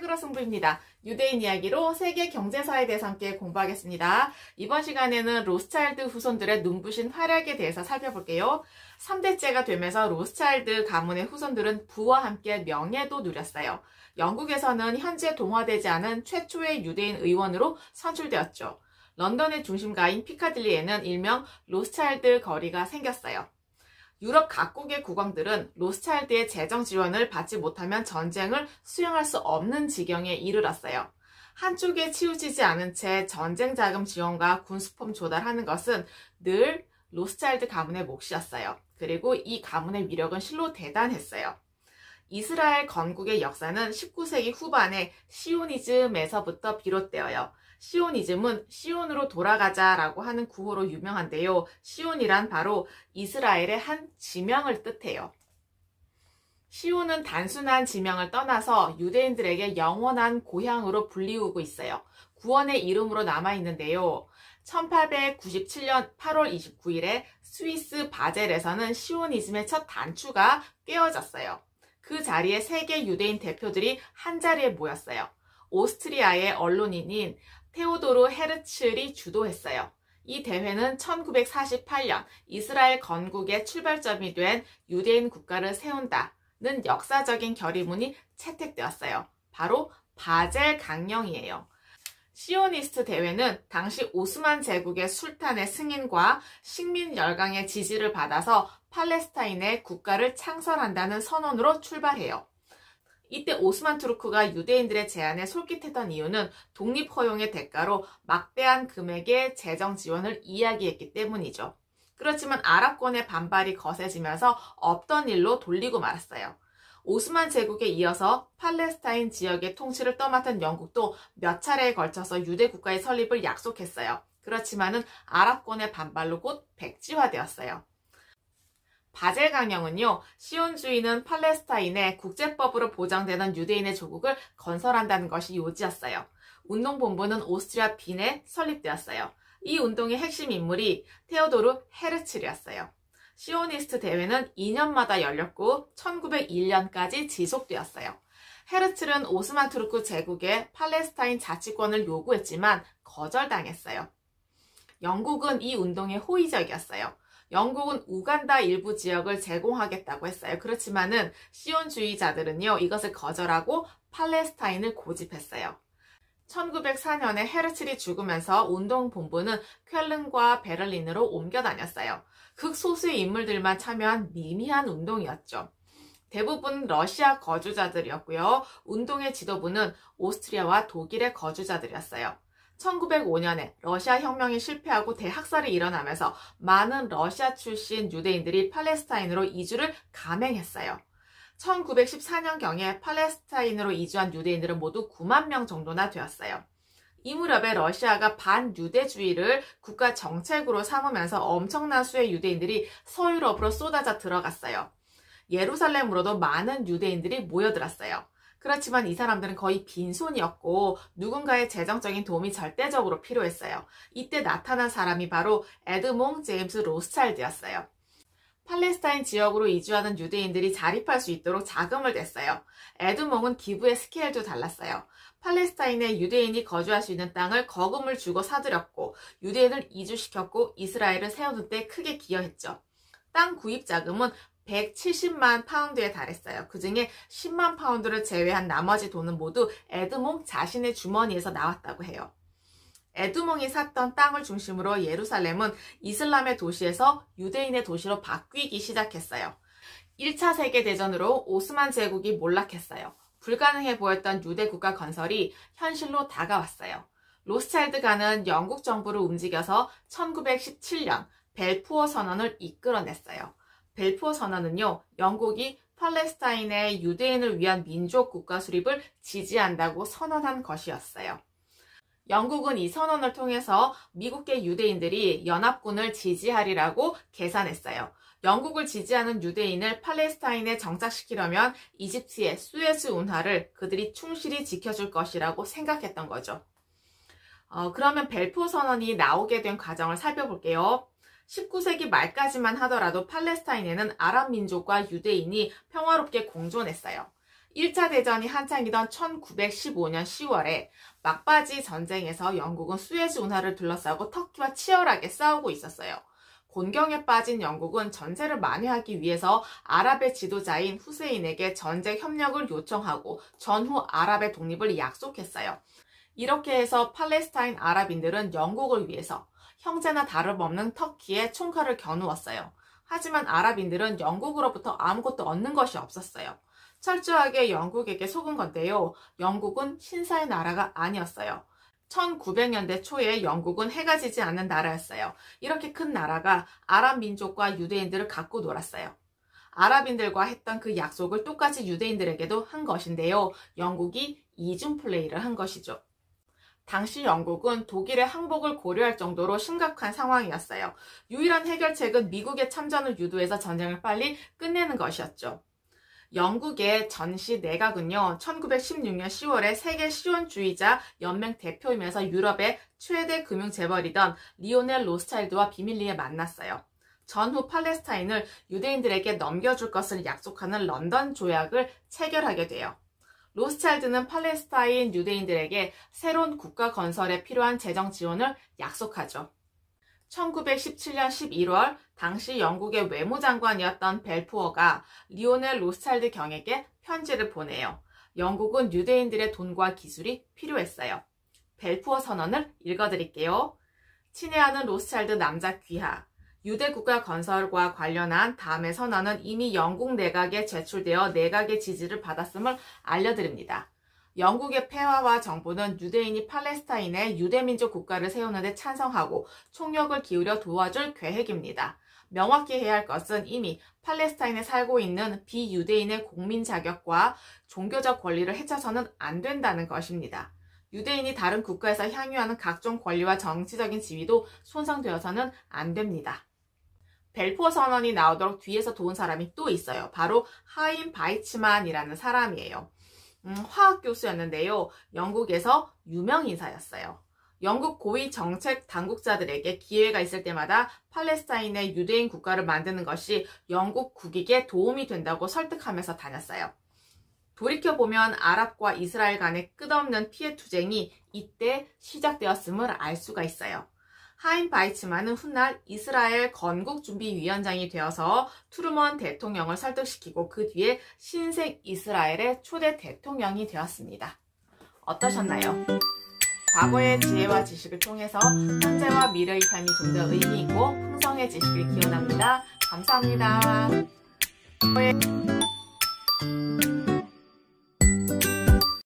마크로 승부입니다. 유대인 이야기로 세계 경제사에 대해서 함께 공부하겠습니다. 이번 시간에는 로스차일드 후손들의 눈부신 활약에 대해서 살펴볼게요. 3대째가 되면서 로스차일드 가문의 후손들은 부와 함께 명예도 누렸어요. 영국에서는 현재 동화되지 않은 최초의 유대인 의원으로 선출되었죠. 런던의 중심가인 피카딜리에는 일명 로스차일드 거리가 생겼어요. 유럽 각국의 국왕들은 로스차일드의 재정 지원을 받지 못하면 전쟁을 수행할 수 없는 지경에 이르렀어요. 한쪽에 치우치지 않은 채 전쟁 자금 지원과 군수품 조달하는 것은 늘 로스차일드 가문의 몫이었어요. 그리고 이 가문의 위력은 실로 대단했어요. 이스라엘 건국의 역사는 19세기 후반에 시오니즘에서부터 비롯되어요. 시오니즘은 시온으로 돌아가자라고 하는 구호로 유명한데요. 시온이란 바로 이스라엘의 한 지명을 뜻해요. 시온은 단순한 지명을 떠나서 유대인들에게 영원한 고향으로 불리우고 있어요. 구원의 이름으로 남아있는데요. 1897년 8월 29일에 스위스 바젤에서는 시오니즘의 첫 단추가 꿰어졌어요. 그 자리에 세계 유대인 대표들이 한자리에 모였어요. 오스트리아의 언론인인 테오도르 헤르츠리 주도했어요. 이 대회는 1948년 이스라엘 건국의 출발점이 된 유대인 국가를 세운다는 역사적인 결의문이 채택되었어요. 바로 바젤 강령이에요. 시오니스트 대회는 당시 오스만 제국의 술탄의 승인과 식민 열강의 지지를 받아서 팔레스타인의 국가를 창설한다는 선언으로 출발해요. 이때 오스만 투르크가 유대인들의 제안에 솔깃했던 이유는 독립 허용의 대가로 막대한 금액의 재정 지원을 이야기했기 때문이죠. 그렇지만 아랍권의 반발이 거세지면서 없던 일로 돌리고 말았어요. 오스만 제국에 이어서 팔레스타인 지역의 통치를 떠맡은 영국도 몇 차례에 걸쳐서 유대 국가의 설립을 약속했어요. 그렇지만은 아랍권의 반발로 곧 백지화되었어요. 바젤 강령은요, 시온주의는 팔레스타인의 국제법으로 보장되는 유대인의 조국을 건설한다는 것이 요지였어요. 운동 본부는 오스트리아 빈에 설립되었어요. 이 운동의 핵심 인물이 테오도르 헤르츠리였어요. 시오니스트 대회는 2년마다 열렸고 1901년까지 지속되었어요. 헤르츠는 오스만 투르크 제국의 팔레스타인 자치권을 요구했지만 거절당했어요. 영국은 이 운동에 호의적이었어요. 영국은 우간다 일부 지역을 제공하겠다고 했어요. 그렇지만은 시온주의자들은요, 이것을 거절하고 팔레스타인을 고집했어요. 1904년에 헤르츠리 죽으면서 운동 본부는 쾰른과 베를린으로 옮겨 다녔어요. 극소수의 인물들만 참여한 미미한 운동이었죠. 대부분 러시아 거주자들이었고요. 운동의 지도부는 오스트리아와 독일의 거주자들이었어요. 1905년에 러시아 혁명이 실패하고 대학살이 일어나면서 많은 러시아 출신 유대인들이 팔레스타인으로 이주를 감행했어요. 1914년경에 팔레스타인으로 이주한 유대인들은 모두 9만 명 정도나 되었어요. 이 무렵에 러시아가 반유대주의를 국가 정책으로 삼으면서 엄청난 수의 유대인들이 서유럽으로 쏟아져 들어갔어요. 예루살렘으로도 많은 유대인들이 모여들었어요. 그렇지만 이 사람들은 거의 빈손이었고 누군가의 재정적인 도움이 절대적으로 필요했어요. 이때 나타난 사람이 바로 에드몽 제임스 로스차일드였어요. 팔레스타인 지역으로 이주하는 유대인들이 자립할 수 있도록 자금을 냈어요. 에드몽은 기부의 스케일도 달랐어요. 팔레스타인에 유대인이 거주할 수 있는 땅을 거금을 주고 사들였고 유대인을 이주시켰고 이스라엘을 세우는 데 크게 기여했죠. 땅 구입 자금은 170만 파운드에 달했어요. 그 중에 10만 파운드를 제외한 나머지 돈은 모두 에드몽 자신의 주머니에서 나왔다고 해요. 에드몽이 샀던 땅을 중심으로 예루살렘은 이슬람의 도시에서 유대인의 도시로 바뀌기 시작했어요. 1차 세계대전으로 오스만 제국이 몰락했어요. 불가능해 보였던 유대 국가 건설이 현실로 다가왔어요. 로스차일드가는 영국 정부를 움직여서 1917년 벨푸어 선언을 이끌어냈어요. 벨푸어 선언은요, 영국이 팔레스타인의 유대인을 위한 민족 국가 수립을 지지한다고 선언한 것이었어요. 영국은 이 선언을 통해서 미국계 유대인들이 연합군을 지지하리라고 계산했어요. 영국을 지지하는 유대인을 팔레스타인에 정착시키려면 이집트의 수에즈 운하를 그들이 충실히 지켜줄 것이라고 생각했던 거죠. 그러면 벨푸어 선언이 나오게 된 과정을 살펴볼게요. 19세기 말까지만 하더라도 팔레스타인에는 아랍 민족과 유대인이 평화롭게 공존했어요. 1차 대전이 한창이던 1915년 10월에 막바지 전쟁에서 영국은 수에즈 운하를 둘러싸고 터키와 치열하게 싸우고 있었어요. 곤경에 빠진 영국은 전세를 만회하기 위해서 아랍의 지도자인 후세인에게 전쟁 협력을 요청하고 전후 아랍의 독립을 약속했어요. 이렇게 해서 팔레스타인 아랍인들은 영국을 위해서 형제나 다름없는 터키에 총칼을 겨누었어요. 하지만 아랍인들은 영국으로부터 아무것도 얻는 것이 없었어요. 철저하게 영국에게 속은 건데요. 영국은 신사의 나라가 아니었어요. 1900년대 초에 영국은 해가 지지 않는 나라였어요. 이렇게 큰 나라가 아랍 민족과 유대인들을 갖고 놀았어요. 아랍인들과 했던 그 약속을 똑같이 유대인들에게도 한 것인데요. 영국이 이중 플레이를 한 것이죠. 당시 영국은 독일의 항복을 고려할 정도로 심각한 상황이었어요. 유일한 해결책은 미국의 참전을 유도해서 전쟁을 빨리 끝내는 것이었죠. 영국의 전시 내각은요, 1916년 10월에 세계 시온주의자 연맹 대표이면서 유럽의 최대 금융 재벌이던 리오넬 로스차일드와 비밀리에 만났어요. 전후 팔레스타인을 유대인들에게 넘겨줄 것을 약속하는 런던 조약을 체결하게 돼요. 로스차일드는 팔레스타인 유대인들에게 새로운 국가 건설에 필요한 재정 지원을 약속하죠. 1917년 11월 당시 영국의 외무장관이었던 벨푸어가 리오넬 로스차일드 경에게 편지를 보내요. 영국은 유대인들의 돈과 기술이 필요했어요. 벨푸어 선언을 읽어드릴게요. 친애하는 로스차일드 남자 귀하, 유대 국가 건설과 관련한 다음의 선언은 이미 영국 내각에 제출되어 내각의 지지를 받았음을 알려드립니다. 영국의 폐하와 정부는 유대인이 팔레스타인에 유대민족 국가를 세우는 데 찬성하고 총력을 기울여 도와줄 계획입니다. 명확히 해야 할 것은 이미 팔레스타인에 살고 있는 비유대인의 국민 자격과 종교적 권리를 해쳐서는 안 된다는 것입니다. 유대인이 다른 국가에서 향유하는 각종 권리와 정치적인 지위도 손상되어서는 안 됩니다. 벨푸어 선언이 나오도록 뒤에서 도운 사람이 또 있어요. 바로 하임 바이츠만이라는 사람이에요. 화학 교수였는데요. 영국에서 유명 인사였어요. 영국 고위 정책 당국자들에게 기회가 있을 때마다 팔레스타인의 유대인 국가를 만드는 것이 영국 국익에 도움이 된다고 설득하면서 다녔어요. 돌이켜보면 아랍과 이스라엘 간의 끝없는 피해 투쟁이 이때 시작되었음을 알 수가 있어요. 하임 바이츠만은 훗날 이스라엘 건국준비위원장이 되어서 트루먼 대통령을 설득시키고 그 뒤에 신생 이스라엘의 초대 대통령이 되었습니다. 어떠셨나요? 과거의 지혜와 지식을 통해서 현재와 미래의 삶이 좀 더 의미 있고 풍성해지시길 기원합니다. 감사합니다.